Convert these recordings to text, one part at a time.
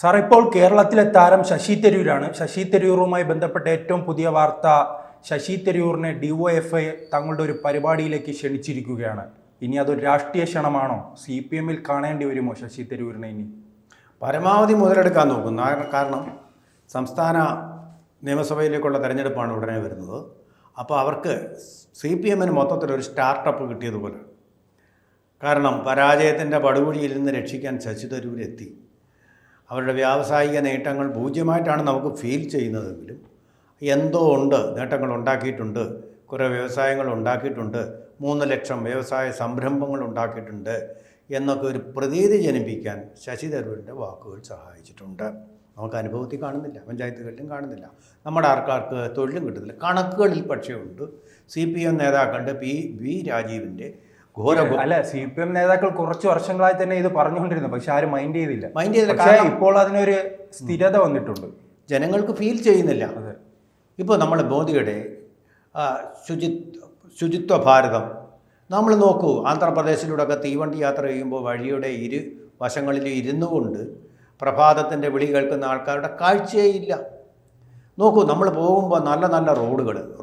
Sir, ഇപ്പോൾ കേരളത്തിലെ താരം ശശി തരൂരാണ്. ശശി തരൂറുമായി ബന്ധപ്പെട്ട ഏറ്റവും പുതിയ വാർത്ത, ശശി തരൂരിനെ ഡിവൈഎഫ്ഐ തങ്ങളുടെ ഒരു പരിപാടിയിലേക്ക് ക്ഷണിച്ചിരിക്കുകയാണ്. ഇനി അതൊരു രാഷ്ട്രീയ ക്ഷണമാണോ? CPM കാണേണ്ടി വരുമോ ശശി തരൂരിനെ? ഇനി പരമാവധി മുതലെടുക്കാൻ നോക്കുന്നു. കാരണം സംസ്ഥാന നിയമസഭയിലേക്കുള്ള തെരഞ്ഞെടുപ്പാണ് ഉടനെ വരുന്നത്. അപ്പോൾ അവർക്ക് CPM മൊത്തത്തിലൊരു സ്റ്റാർട്ടപ്പ് കിട്ടിയതുപോലെ. കാരണം പരാജയത്തിൻ്റെ പടുകുഴിയിൽ നിന്ന് രക്ഷിക്കാൻ ശശി തരൂർ എത്തി. അവരുടെ വ്യാവസായിക നേട്ടങ്ങൾ പൂജ്യമായിട്ടാണ് നമുക്ക് ഫീൽ ചെയ്യുന്നതെങ്കിലും എന്തോ ഉണ്ട്, നേട്ടങ്ങൾ ഉണ്ടാക്കിയിട്ടുണ്ട്, കുറേ വ്യവസായങ്ങൾ ഉണ്ടാക്കിയിട്ടുണ്ട്, 3 ലക്ഷം വ്യവസായ സംരംഭങ്ങൾ ഉണ്ടാക്കിയിട്ടുണ്ട് എന്നൊക്കെ ഒരു പ്രതീതി ജനിപ്പിക്കാൻ ശശി തരൂരിൻ്റെ വാക്കുകൾ സഹായിച്ചിട്ടുണ്ട്. നമുക്ക് അനുഭവത്തിൽ കാണുന്നില്ല, പഞ്ചായത്തുകളിലും കാണുന്നില്ല, നമ്മുടെ ആൾക്കാർക്ക് തൊഴിലും കിട്ടുന്നില്ല. കണക്കുകളിൽ പക്ഷേ ഉണ്ട്. CPM നേതാക്കളുടെ വി രാജീവിൻ്റെ അല്ല, CPM നേതാക്കൾ കുറച്ച് വർഷങ്ങളായി തന്നെ ഇത് പറഞ്ഞുകൊണ്ടിരുന്നു, പക്ഷെ ആരും മൈൻഡ് ചെയ്തില്ല. പക്ഷേ ഇപ്പോൾ അതിനൊരു സ്ഥിരത വന്നിട്ടുണ്ട്, ജനങ്ങൾക്ക് ഫീൽ ചെയ്യുന്നില്ല. ഇപ്പോൾ നമ്മൾ മോദിയുടെ ശുചിത്വ ഭാരതം നമ്മൾ നോക്കൂ. ആന്ധ്രാപ്രദേശിലൂടെയൊക്കെ തീവണ്ടി യാത്ര ചെയ്യുമ്പോൾ വഴിയുടെ വശങ്ങളിൽ ഇരുന്നു കൊണ്ട് പ്രഭാതത്തിൻ്റെ വിളി കേൾക്കുന്ന ആൾക്കാരുടെ കാഴ്ചയേ ഇല്ല. നോക്കൂ, നമ്മൾ പോകുമ്പോൾ നല്ല നല്ല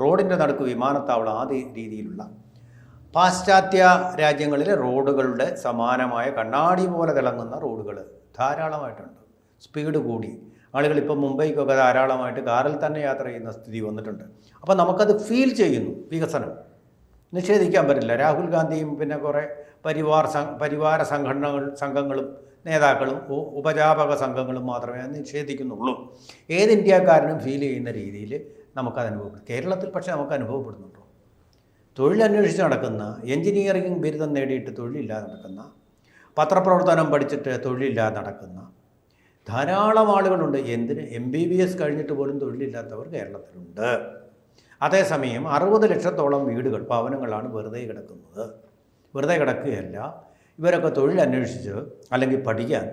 റോഡിൻ്റെ നടുക്ക് വിമാനത്താവളം, ആ രീതിയിലുള്ള പാശ്ചാത്യ രാജ്യങ്ങളിലെ റോഡുകളുടെ സമാനമായ കണ്ണാടി പോലെ തിളങ്ങുന്ന റോഡുകൾ ധാരാളമായിട്ടുണ്ട്. സ്പീഡ് കൂടി ആളുകൾ ഇപ്പോൾ മുംബൈക്കൊക്കെ ധാരാളമായിട്ട് കാറിൽ തന്നെ യാത്ര ചെയ്യുന്ന സ്ഥിതി വന്നിട്ടുണ്ട്. അപ്പോൾ നമുക്കത് ഫീൽ ചെയ്യുന്നു. വികസനം നിഷേധിക്കാൻ പറ്റില്ല. രാഹുൽ ഗാന്ധിയും പിന്നെ കുറേ പരിവാര സംഘങ്ങളും നേതാക്കളും ഉപജാപക സംഘങ്ങളും മാത്രമേ അത് നിഷേധിക്കുന്നുള്ളൂ. ഏത് ഇന്ത്യക്കാരനും ഫീൽ ചെയ്യുന്ന രീതിയിൽ നമുക്കത് അനുഭവപ്പെടും. കേരളത്തിൽ പക്ഷേ നമുക്ക് അനുഭവപ്പെടുന്നുണ്ടോ? തൊഴിലന്വേഷിച്ച് നടക്കുന്ന, എൻജിനീയറിംഗ് ബിരുദം നേടിയിട്ട് തൊഴിലില്ലാതെ നടക്കുന്ന, പത്രപ്രവർത്തനം പഠിച്ചിട്ട് തൊഴിലില്ലാതെ നടക്കുന്ന ധാരാളം ആളുകളുണ്ട്. MBBS കഴിഞ്ഞിട്ട് പോലും തൊഴിലില്ലാത്തവർ കേരളത്തിലുണ്ട്. അതേസമയം 60 ലക്ഷത്തോളം വീടുകൾ, ഭവനങ്ങളാണ് വെറുതെ കിടക്കുന്നത്. വെറുതെ കിടക്കുകയല്ല, ഇവരൊക്കെ തൊഴിലന്വേഷിച്ച് അല്ലെങ്കിൽ പഠിക്കാൻ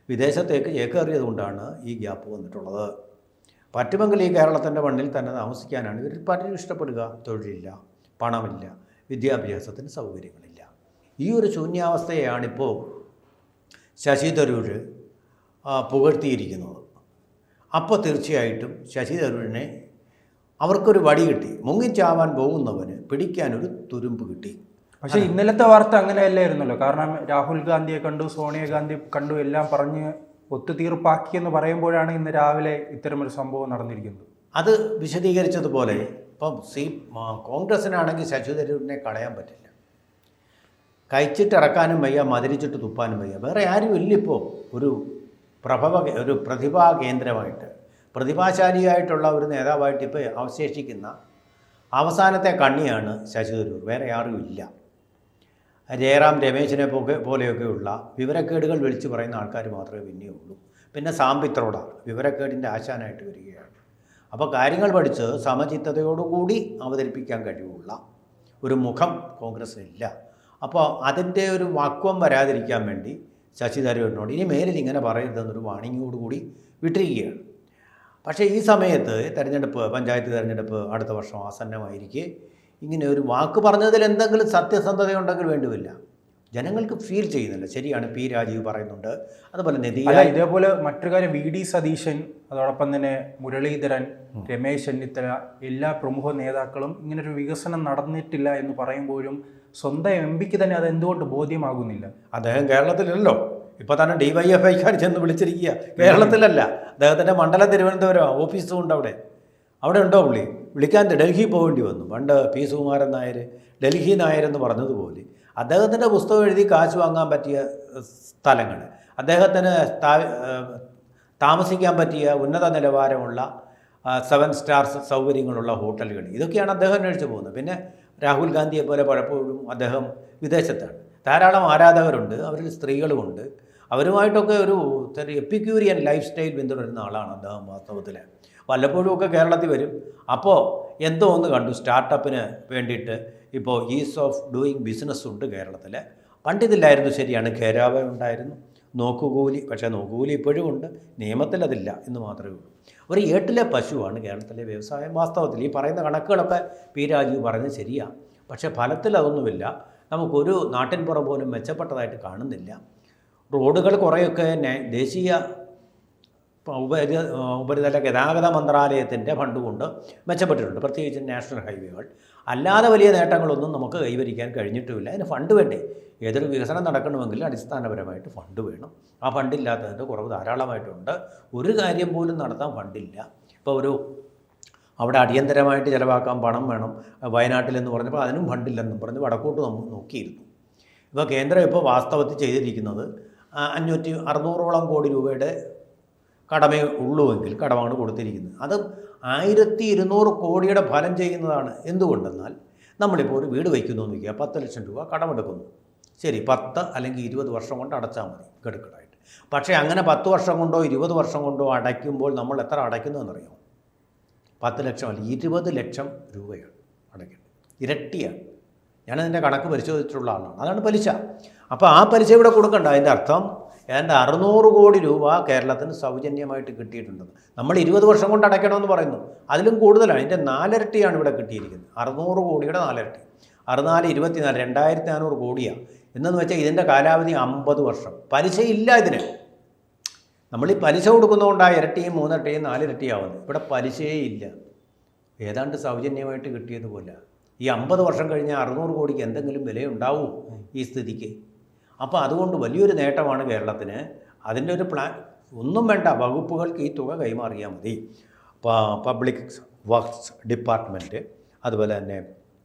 വിദേശത്തേക്ക് ചേക്കേറിയതുകൊണ്ടാണ് ഈ ഗ്യാപ്പ് വന്നിട്ടുള്ളത്. പറ്റുമെങ്കിൽ ഈ കേരളത്തിൻ്റെ മണ്ണിൽ തന്നെ താമസിക്കാനാണ് ഇവർ പലരും ഇഷ്ടപ്പെടുക. തൊഴിലില്ല, പണമില്ല, വിദ്യാഭ്യാസത്തിന് സൗകര്യങ്ങളില്ല. ഈ ഒരു ശൂന്യാവസ്ഥയാണിപ്പോൾ ശശി തരൂർ പുകഴ്ത്തിയിരിക്കുന്നത്. അപ്പോൾ തീർച്ചയായിട്ടും ശശി തരൂരിനെ അവർക്കൊരു വടി കിട്ടി. മുങ്ങിച്ചാവാൻ പോകുന്നവന് പിടിക്കാനൊരു തുരുമ്പ് കിട്ടി. പക്ഷേ ഇന്നലത്തെ വാർത്ത അങ്ങനെയല്ലായിരുന്നല്ലോ. കാരണം രാഹുൽ ഗാന്ധിയെ കണ്ടു, സോണിയാഗാന്ധി കണ്ടു, എല്ലാം പറഞ്ഞ് ഒത്തുതീർപ്പാക്കിയെന്ന് പറയുമ്പോഴാണ് ഇന്ന് രാവിലെ ഇത്തരമൊരു സംഭവം നടന്നിരിക്കുന്നത്. അത് വിശദീകരിച്ചതുപോലെ ഇപ്പം കോൺഗ്രസ്സിനാണെങ്കിൽ ശശി തരൂരിനെ കളയാൻ പറ്റില്ല. കഴിച്ചിട്ടിറക്കാനും വയ്യ, മതിരിച്ചിട്ട് തുപ്പാനും വയ്യ. വേറെ ആരും ഇല്ലിപ്പോൾ ഒരു പ്രതിഭാ കേന്ദ്രമായിട്ട്, പ്രതിഭാശാലിയായിട്ടുള്ള ഒരു നേതാവായിട്ട് ഇപ്പോൾ അവശേഷിക്കുന്ന അവസാനത്തെ കണ്ണിയാണ് ശശി തരൂർ. വേറെ ആരും ഇല്ല. ജയറാം രമേശിനെ പോലെയൊക്കെയുള്ള വിവരക്കേടുകൾ വിളിച്ചു പറയുന്ന ആൾക്കാർ മാത്രമേ പിന്നെയുള്ളൂ. പിന്നെ സാമ്പിത്രോട വിവരക്കേടിൻ്റെ ആശാനായിട്ട് വരികയാണ്. അപ്പോൾ കാര്യങ്ങൾ പഠിച്ച് സമചിത്തതയോടുകൂടി അവതരിപ്പിക്കാൻ കഴിവുള്ള ഒരു മുഖം കോൺഗ്രസ്സിനില്ല. അപ്പോൾ അതിൻ്റെ ഒരു വാക്വം വരാതിരിക്കാൻ വേണ്ടി ശശി തരൂരിനോട് ഇനി മേലിൽ ഇങ്ങനെ പറയരുതെന്നൊരു വാണിങ്ങോടുകൂടി വിട്ടിരിക്കുകയാണ്. പക്ഷേ ഈ സമയത്ത് പഞ്ചായത്ത് തെരഞ്ഞെടുപ്പ് അടുത്ത വർഷം ആസന്നമായിരിക്കെ ഇങ്ങനെ ഒരു വാക്ക് പറഞ്ഞതിൽ എന്തെങ്കിലും സത്യസന്ധതയുണ്ടെങ്കിൽ വേണ്ടുമില്ല. ജനങ്ങൾക്ക് ഫീൽ ചെയ്യുന്നില്ല. ശരിയാണ്, P രാജീവ് പറയുന്നുണ്ട്. അതുപോലെ ഇതേപോലെ മറ്റൊരു കാര്യം, VD സതീശൻ, അതോടൊപ്പം തന്നെ മുരളീധരൻ, രമേശ് ചെന്നിത്തല, എല്ലാ പ്രമുഖ നേതാക്കളും ഇങ്ങനൊരു വികസനം നടന്നിട്ടില്ല എന്ന് പറയുമ്പോഴും സ്വന്തം MP തന്നെ അത് എന്തുകൊണ്ട് ബോധ്യമാകുന്നില്ല? അദ്ദേഹം കേരളത്തിലല്ലോ. ഇപ്പോൾ തന്നെ DYFIക്കാർ ചെന്ന് വിളിച്ചിരിക്കുക. കേരളത്തിലല്ല, അദ്ദേഹത്തിൻ്റെ മണ്ഡലം തിരുവനന്തപുരം, ഓഫീസും ഉണ്ട് അവിടെ ഉണ്ടോ പുള്ളി? വിളിക്കാൻ ഡൽഹി പോകേണ്ടി വന്നു. പണ്ട് P സുകുമാരൻ നായർ ഡൽഹി നായരെന്ന് പറഞ്ഞതുപോലെ അദ്ദേഹത്തിൻ്റെ പുസ്തകം എഴുതി കാശ് വാങ്ങാൻ പറ്റിയ സ്ഥലങ്ങൾ, അദ്ദേഹത്തിന് താമസിക്കാൻ പറ്റിയ ഉന്നത നിലവാരമുള്ള 7 സ്റ്റാർസ് സൗകര്യങ്ങളുള്ള ഹോട്ടലുകൾ, ഇതൊക്കെയാണ് അദ്ദേഹം അന്വേഷിച്ച് പോകുന്നത്. പിന്നെ രാഹുൽ ഗാന്ധിയെ പോലെ പലപ്പോഴും അദ്ദേഹം വിദേശത്താണ്. ധാരാളം ആരാധകരുണ്ട്, അവരിൽ സ്ത്രീകളുമുണ്ട്. അവരുമായിട്ടൊക്കെ ഒരു എപ്പിക്യൂരിയൻ ലൈഫ് സ്റ്റൈൽ പിന്തുടരുന്ന ആളാണ് അദ്ദേഹം. വാസ്തവത്തിൽ വല്ലപ്പോഴും ഒക്കെ കേരളത്തിൽ വരും. അപ്പോൾ എന്തോ ഒന്ന് കണ്ടു, സ്റ്റാർട്ടപ്പിന് വേണ്ടിയിട്ട് ഇപ്പോൾ ഈസ് ഓഫ് ഡൂയിങ് ബിസിനസ് ഉണ്ട് കേരളത്തിൽ. പണ്ടിതില്ലായിരുന്നു, ശരിയാണ്, ഖേരാവ ഉണ്ടായിരുന്നു, നോക്കുകൂലി. പക്ഷേ നോക്കുകൂലി ഇപ്പോഴും ഉണ്ട്, നിയമത്തിൽ അതില്ല എന്ന് മാത്രമേ ഉള്ളൂ. ഒരു ഏട്ടിലെ പശുവാണ് കേരളത്തിലെ വ്യവസായം. വാസ്തവത്തിൽ ഈ പറയുന്ന കണക്കുകളൊക്കെ P രാജീവ് പറഞ്ഞത് ശരിയാണ്. പക്ഷേ ഫലത്തിൽ അതൊന്നുമില്ല. നമുക്കൊരു നാട്ടിൻപുറം പോലും മെച്ചപ്പെട്ടതായിട്ട് കാണുന്നില്ല. റോഡുകൾ കുറേയൊക്കെ ദേശീയ ഉപരിതല ഗതാഗത മന്ത്രാലയത്തിൻ്റെ ഫണ്ട് കൊണ്ട് മെച്ചപ്പെട്ടിട്ടുണ്ട്, പ്രത്യേകിച്ച് നാഷണൽ ഹൈവേകൾ. അല്ലാതെ വലിയ നേട്ടങ്ങളൊന്നും നമുക്ക് കൈവരിക്കാൻ കഴിഞ്ഞിട്ടുമില്ല. അതിന് ഫണ്ട് വേണ്ടേ? ഏതൊരു വികസനം നടക്കണമെങ്കിൽ അടിസ്ഥാനപരമായിട്ട് ഫണ്ട് വേണം. ആ ഫണ്ടില്ലാത്തതിൻ്റെ കുറവ് ധാരാളമായിട്ടുണ്ട്. ഒരു കാര്യം പോലും നടത്താൻ ഫണ്ടില്ല. ഇപ്പോൾ അവിടെ അടിയന്തരമായിട്ട് ചിലവാക്കാൻ പണം വേണം. വയനാട്ടിലെന്ന് പറഞ്ഞപ്പോൾ അതിനും ഫണ്ടില്ലെന്നും പറഞ്ഞ് വടക്കോട്ട് നമ്മൾ നോക്കിയിരുന്നു. ഇപ്പോൾ കേന്ദ്രം ഇപ്പോൾ വാസ്തവത്തിൽ ചെയ്തിരിക്കുന്നത് 600ഓളം കോടി രൂപയുടെ കടമേ ഉള്ളുവെങ്കിൽ കടമാണ് കൊടുത്തിരിക്കുന്നത്. അത് 1200 കോടിയുടെ ഫലം ചെയ്യുന്നതാണ്. എന്തുകൊണ്ടെന്നാൽ നമ്മളിപ്പോൾ ഒരു വീട് വയ്ക്കുന്നു എന്ന് വയ്ക്കുക, 10 ലക്ഷം രൂപ കടമെടുക്കുന്നു. ശരി, 10 അല്ലെങ്കിൽ 20 വർഷം കൊണ്ട് അടച്ചാൽ മതി ഗഡുക്കളായിട്ട്. പക്ഷേ അങ്ങനെ 10 വർഷം കൊണ്ടോ 20 വർഷം കൊണ്ടോ അടയ്ക്കുമ്പോൾ നമ്മൾ എത്ര അടയ്ക്കുന്നതെന്നറിയാമോ? 10 ലക്ഷം അല്ല, 20 ലക്ഷം രൂപയാണ് അടയ്ക്കേണ്ടത്. ഇരട്ടിയാണ്. ഞാനതിൻ്റെ കണക്ക് പരിശോധിച്ചിട്ടുള്ള ആളാണ്. അതാണ് പലിശ. അപ്പോൾ ആ പലിശ ഇവിടെ കൊടുക്കണ്ട. അതിൻ്റെ അർത്ഥം ഏതാണ്ട് 600 കോടി രൂപ കേരളത്തിന് സൗജന്യമായിട്ട് കിട്ടിയിട്ടുണ്ടെന്ന്. നമ്മൾ 20 വർഷം കൊണ്ട് അടയ്ക്കണമെന്ന് പറയുന്നു. അതിലും കൂടുതലാണ്. അതിൻ്റെ 4 ഇരട്ടിയാണ് ഇവിടെ കിട്ടിയിരിക്കുന്നത്. 600 കോടിയുടെ 4 ഇരട്ടി. 64 24 2400 കോടിയാണ്. എന്നു വെച്ചാൽ ഇതിൻ്റെ കാലാവധി 50 വർഷം. പലിശയില്ല ഇതിന്. നമ്മൾ ഈ പലിശ കൊടുക്കുന്നതുകൊണ്ടാണ് ഇരട്ടിയും 3 ഇരട്ടിയും 4 ഇരട്ടിയാവുന്നത്. ഇവിടെ പലിശയേ ഇല്ല. ഏതാണ്ട് സൗജന്യമായിട്ട് കിട്ടിയതുപോലെ. ഈ 50 വർഷം കഴിഞ്ഞാൽ 600 കോടിക്ക് എന്തെങ്കിലും വിലയുണ്ടാവുമോ ഈ സ്ഥിതിക്ക്? അപ്പോൾ അതുകൊണ്ട് വലിയൊരു നേട്ടമാണ് കേരളത്തിന്. അതിൻ്റെ ഒരു പ്ലാൻ ഒന്നും വേണ്ട. വകുപ്പുകൾക്ക് ഈ തുക കൈമാറിയാൽ മതി. പബ്ലിക് വർക്ക്സ് ഡിപ്പാർട്ട്മെൻറ്റ്, അതുപോലെ തന്നെ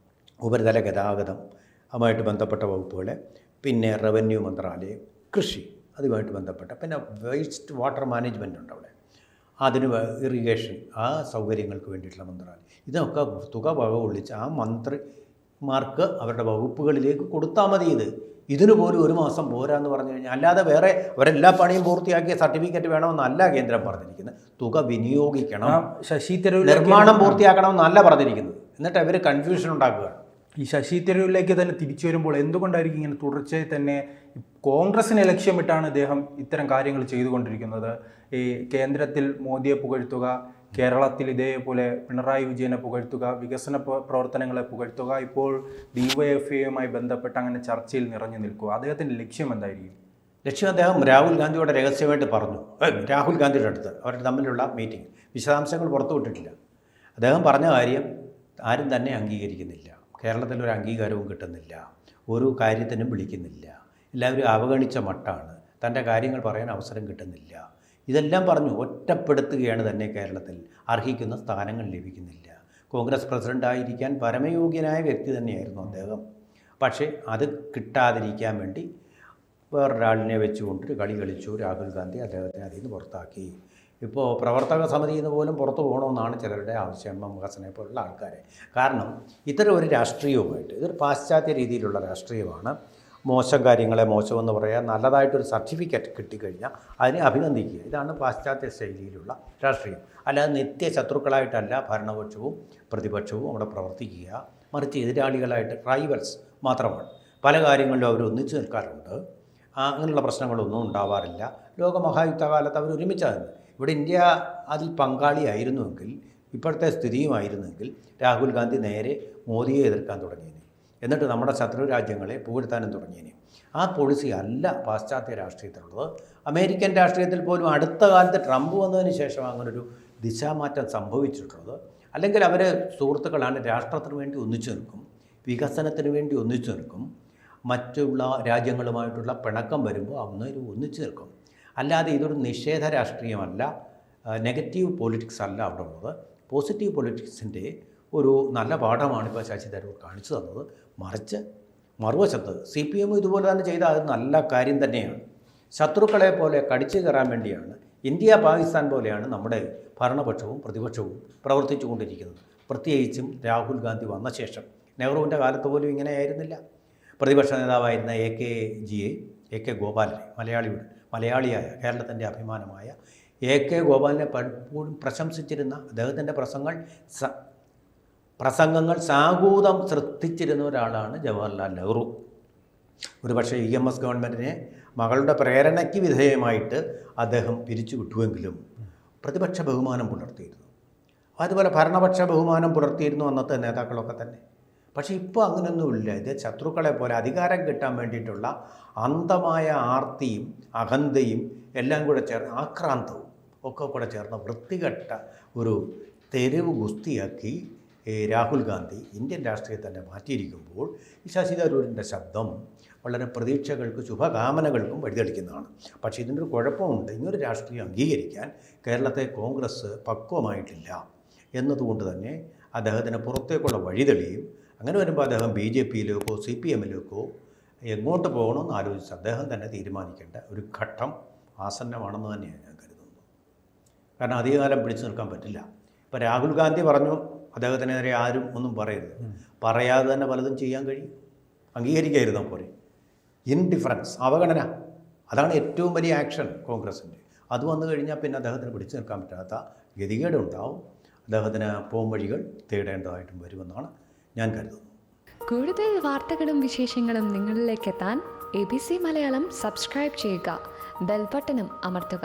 ഉപരിതല ഗതാഗതം അതുമായിട്ട് ബന്ധപ്പെട്ട വകുപ്പുകൾ, പിന്നെ റവന്യൂ മന്ത്രാലയം, കൃഷി അതുമായിട്ട് ബന്ധപ്പെട്ട, പിന്നെ വേസ്റ്റ് വാട്ടർ മാനേജ്മെൻ്റ് ഉണ്ട് അവിടെ, അതിന് ഇറിഗേഷൻ, ആ സൗകര്യങ്ങൾക്ക് വേണ്ടിയിട്ടുള്ള മന്ത്രാലയം. ഇതൊക്കെ തുക വക ഒളിച്ച് ആ മന്ത്രിമാർക്ക് അവരുടെ വകുപ്പുകളിലേക്ക് കൊടുത്താൽ മതി. ഇതിനു പോലും 1 മാസം പോരാന്ന് പറഞ്ഞു കഴിഞ്ഞാൽ, അല്ലാതെ വേറെ അവരെല്ലാ പണിയും പൂർത്തിയാക്കിയ സർട്ടിഫിക്കറ്റ് വേണമെന്നല്ല കേന്ദ്രം പറഞ്ഞിരിക്കുന്നത്. തുക വിനിയോഗിക്കണം, ശശി തരൂർ നിർമ്മാണം പൂർത്തിയാക്കണമെന്നല്ല പറഞ്ഞിരിക്കുന്നത്. എന്നിട്ട് അവർ കൺഫ്യൂഷൻ ഉണ്ടാക്കുകയാണ്. ഈ ശശി തരൂരിലേക്ക് തന്നെ തിരിച്ചു വരുമ്പോൾ എന്തുകൊണ്ടായിരിക്കും ഇങ്ങനെ തുടർച്ചയായി തന്നെ കോൺഗ്രസിനെ ലക്ഷ്യമിട്ടാണ് ഇദ്ദേഹം ഇത്തരം കാര്യങ്ങൾ ചെയ്തുകൊണ്ടിരിക്കുന്നത്? ഈ കേന്ദ്രത്തിൽ മോദിയെ പുകഴ്ത്തുക, കേരളത്തിൽ ഇതേപോലെ പിണറായി വിജയനെ പുകഴ്ത്തുക, വികസന പ്രവർത്തനങ്ങളെ പുകഴ്ത്തുക, ഇപ്പോൾ ഡിവൈഎഫ്ഐയുമായി ബന്ധപ്പെട്ട് അങ്ങനെ ചർച്ചയിൽ നിറഞ്ഞു നിൽക്കുക. അദ്ദേഹത്തിൻ്റെ ലക്ഷ്യം എന്തായിരിക്കും? ലക്ഷ്യം അദ്ദേഹം രാഹുൽ ഗാന്ധിയോട് രഹസ്യമായിട്ട് പറഞ്ഞു. രാഹുൽ ഗാന്ധിയുടെ അടുത്ത് അവർ തമ്മിലുള്ള മീറ്റിംഗ് വിശദാംശങ്ങൾ പുറത്തുവിട്ടിട്ടില്ല. അദ്ദേഹം പറഞ്ഞ കാര്യം ആരും തന്നെ അംഗീകരിക്കുന്നില്ല. കേരളത്തിലൊരു അംഗീകാരവും കിട്ടുന്നില്ല, ഒരു കാര്യത്തിനും വിളിക്കുന്നില്ല, എല്ലാവരും അവഗണിച്ച മട്ടാണ്, തൻ്റെ കാര്യങ്ങൾ പറയാൻ അവസരം കിട്ടുന്നില്ല. ഇതെല്ലാം പറഞ്ഞു ഒറ്റപ്പെടുത്തുകയാണ് തന്നെ. കേരളത്തിൽ അർഹിക്കുന്ന സ്ഥാനങ്ങൾ ലഭിക്കുന്നില്ല. കോൺഗ്രസ് പ്രസിഡൻ്റായിരിക്കാൻ പരമയോഗ്യനായ വ്യക്തി തന്നെയായിരുന്നു അദ്ദേഹം. പക്ഷേ അത് കിട്ടാതിരിക്കാൻ വേണ്ടി വേറൊരാളിനെ വെച്ചുകൊണ്ടൊരു കളി കളിച്ചു രാഹുൽ ഗാന്ധി. അദ്ദേഹത്തെ അതിൽ നിന്ന് പുറത്താക്കി. ഇപ്പോൾ പ്രവർത്തക സമിതിയിൽ നിന്ന് പോലും പുറത്തു പോകണമെന്നാണ് ചിലരുടെ ആവശ്യം, ഹസനെ പോലുള്ള ആൾക്കാരെ. കാരണം ഇത്തരം ഒരു രാഷ്ട്രീയവുമായിട്ട്, ഇതൊരു പാശ്ചാത്യ രീതിയിലുള്ള രാഷ്ട്രീയമാണ്. മോശം കാര്യങ്ങളെ മോശമെന്ന് പറയാൻ നല്ലതായിട്ടൊരു സർട്ടിഫിക്കറ്റ് കിട്ടിക്കഴിഞ്ഞാൽ അതിനെ അഭിനന്ദിക്കുക. ഇതാണ് പാശ്ചാത്യ ശൈലിയിലുള്ള രാഷ്ട്രീയം. അല്ലാതെ നിത്യശത്രുക്കളായിട്ടല്ല ഭരണപക്ഷവും പ്രതിപക്ഷവും അവിടെ പ്രവർത്തിക്കുക, മറിച്ച് എതിരാളികളായിട്ട് റൈവൽസ് മാത്രമാണ്. പല കാര്യങ്ങളിലും അവർ ഒന്നിച്ചു നിൽക്കാറുണ്ട്. അങ്ങനെയുള്ള പ്രശ്നങ്ങളൊന്നും ഉണ്ടാവാറില്ല. ലോകമഹായുദ്ധകാലത്ത് അവർ ഒരുമിച്ചായിരുന്നു. ഇവിടെ ഇന്ത്യ അതിൽ പങ്കാളിയായിരുന്നുവെങ്കിൽ, ഇപ്പോഴത്തെ സ്ഥിതിയുമായിരുന്നെങ്കിൽ രാഹുൽ ഗാന്ധി നേരെ മോദിയെ എതിർക്കാൻ തുടങ്ങിയേനെ. എന്നിട്ട് നമ്മുടെ ശത്രു രാജ്യങ്ങളെ പുകഴ്ത്താനും തുടങ്ങിയേനെ. ആ പോളിസി അല്ല പാശ്ചാത്യ രാഷ്ട്രീയത്തിലുള്ളത്. അമേരിക്കൻ രാഷ്ട്രീയത്തിൽ പോലും അടുത്ത കാലത്ത് ട്രംപ് വന്നതിന് ശേഷം അങ്ങനൊരു ദിശാമാറ്റം സംഭവിച്ചിട്ടുള്ളത്. അല്ലെങ്കിൽ അവർ സുഹൃത്തുക്കളാണ്, രാഷ്ട്രത്തിന് വേണ്ടി ഒന്നിച്ചു നിൽക്കും, വികസനത്തിന് വേണ്ടി ഒന്നിച്ചു നിൽക്കും, മറ്റുള്ള രാജ്യങ്ങളുമായിട്ടുള്ള പിണക്കം വരുമ്പോൾ അന്നേരം ഒന്നിച്ചു നിൽക്കും. അല്ലാതെ ഇതൊരു നിഷേധ രാഷ്ട്രീയമല്ല, നെഗറ്റീവ് പൊളിറ്റിക്സ് അല്ല അവിടെ ഉള്ളത്. പോസിറ്റീവ് പൊളിറ്റിക്സിൻ്റെ ഒരു നല്ല പാഠമാണ് ഇപ്പോൾ ശശി തരൂർ കാണിച്ചു തന്നത്. മറിച്ച് മറുവശത്ത് CPM ഇതുപോലെ തന്നെ ചെയ്താൽ അത് നല്ല കാര്യം തന്നെയാണ്. ശത്രുക്കളെ പോലെ കടിച്ചു കയറാൻ വേണ്ടിയാണ്, ഇന്ത്യ പാകിസ്ഥാൻ പോലെയാണ് നമ്മുടെ ഭരണപക്ഷവും പ്രതിപക്ഷവും പ്രവർത്തിച്ചു കൊണ്ടിരിക്കുന്നത്. പ്രത്യേകിച്ചും രാഹുൽ ഗാന്ധി വന്ന ശേഷം. നെഹ്റുവിൻ്റെ കാലത്ത് പോലും ഇങ്ങനെയായിരുന്നില്ല. പ്രതിപക്ഷ നേതാവായിരുന്ന AK ഗോപാലനെ, മലയാളിയായ കേരളത്തിൻ്റെ അഭിമാനമായ AK ഗോപാലിനെ പലപ്പോഴും പ്രശംസിച്ചിരുന്ന, അദ്ദേഹത്തിൻ്റെ പ്രസംഗങ്ങൾ സാഗൂതം ശ്രദ്ധിച്ചിരുന്ന ഒരാളാണ് ജവഹർലാൽ നെഹ്റു. ഒരുപക്ഷെ EMS ഗവൺമെൻറ്റിനെ മകളുടെ പ്രേരണയ്ക്ക് വിധേയമായിട്ട് അദ്ദേഹം പിരിച്ചുവിട്ടുവെങ്കിലും പ്രതിപക്ഷ ബഹുമാനം പുലർത്തിയിരുന്നു. അതുപോലെ ഭരണപക്ഷ ബഹുമാനം പുലർത്തിയിരുന്നു അന്നത്തെ നേതാക്കളൊക്കെ തന്നെ. പക്ഷേ ഇപ്പോൾ അങ്ങനെയൊന്നുമില്ല. ഇത് ശത്രുക്കളെ പോലെ അധികാരം കിട്ടാൻ വേണ്ടിയിട്ടുള്ള അന്ധമായ ആർത്തിയും അഹന്തയും എല്ലാം കൂടെ ചേർന്ന് ആക്രാന്തവും ഒക്കെ കൂടെ ചേർന്ന വൃത്തികെട്ട ഒരു തെരുവ് ഗുസ്തിയാക്കി രാഹുൽ ഗാന്ധി ഇന്ത്യൻ രാഷ്ട്രീയത്തെ തന്നെ മാറ്റിയിരിക്കുമ്പോൾ ഈ ശശി തരൂരിൻ്റെ ശബ്ദം വളരെ പ്രതീക്ഷകൾക്ക് ശുഭകാമനകൾക്കും വഴിതെളിക്കുന്നതാണ്. പക്ഷേ ഇതിനൊരു കുഴപ്പമുണ്ട്. ഇങ്ങനൊരു രാഷ്ട്രീയം അംഗീകരിക്കാൻ കേരളത്തെ കോൺഗ്രസ് പക്വമായിട്ടില്ല എന്നതുകൊണ്ട് തന്നെ അദ്ദേഹത്തിന് പുറത്തേക്കുള്ള വഴിതെളിയും. അങ്ങനെ വരുമ്പോൾ അദ്ദേഹം BJPയിലേക്കോ CPMലേക്കോ എങ്ങോട്ട് പോകണമെന്ന് ആലോചിച്ച് അദ്ദേഹം തന്നെ തീരുമാനിക്കേണ്ട ഒരു ഘട്ടം ആസന്നമാണെന്ന് തന്നെയാണ് ഞാൻ കരുതുന്നത്. കാരണം അധികകാലം പിടിച്ചു നിൽക്കാൻ പറ്റില്ല. ഇപ്പോൾ രാഹുൽ ഗാന്ധി പറഞ്ഞു അദ്ദേഹത്തിനെതിരെ ആരും ഒന്നും പറയരുത്. പറയാതെ തന്നെ പലതും ചെയ്യാൻ കഴിയും. അംഗീകരിക്കാതിരുന്നാൽ പോരെ. ഇൻഡിഫറൻസ്, അവഗണന, അതാണ് ഏറ്റവും വലിയ ആക്ഷൻ കോൺഗ്രസിൻ്റെ. അത് വന്നു കഴിഞ്ഞാൽ പിന്നെ അദ്ദേഹത്തിന് പിടിച്ചു നിൽക്കാൻ പറ്റാത്ത ഗതികേടുണ്ടാവും. അദ്ദേഹത്തിന് പോംവഴികൾ തേടേണ്ടതായിട്ടും വരുമെന്നാണ് ഞാൻ കരുതുന്നത്. കൂടുതൽ വാർത്തകളും വിശേഷങ്ങളും നിങ്ങളിലേക്ക് എത്താൻ ABC മലയാളം സബ്സ്ക്രൈബ് ചെയ്യുക, ബെൽ ബട്ടണും അമർത്തുക.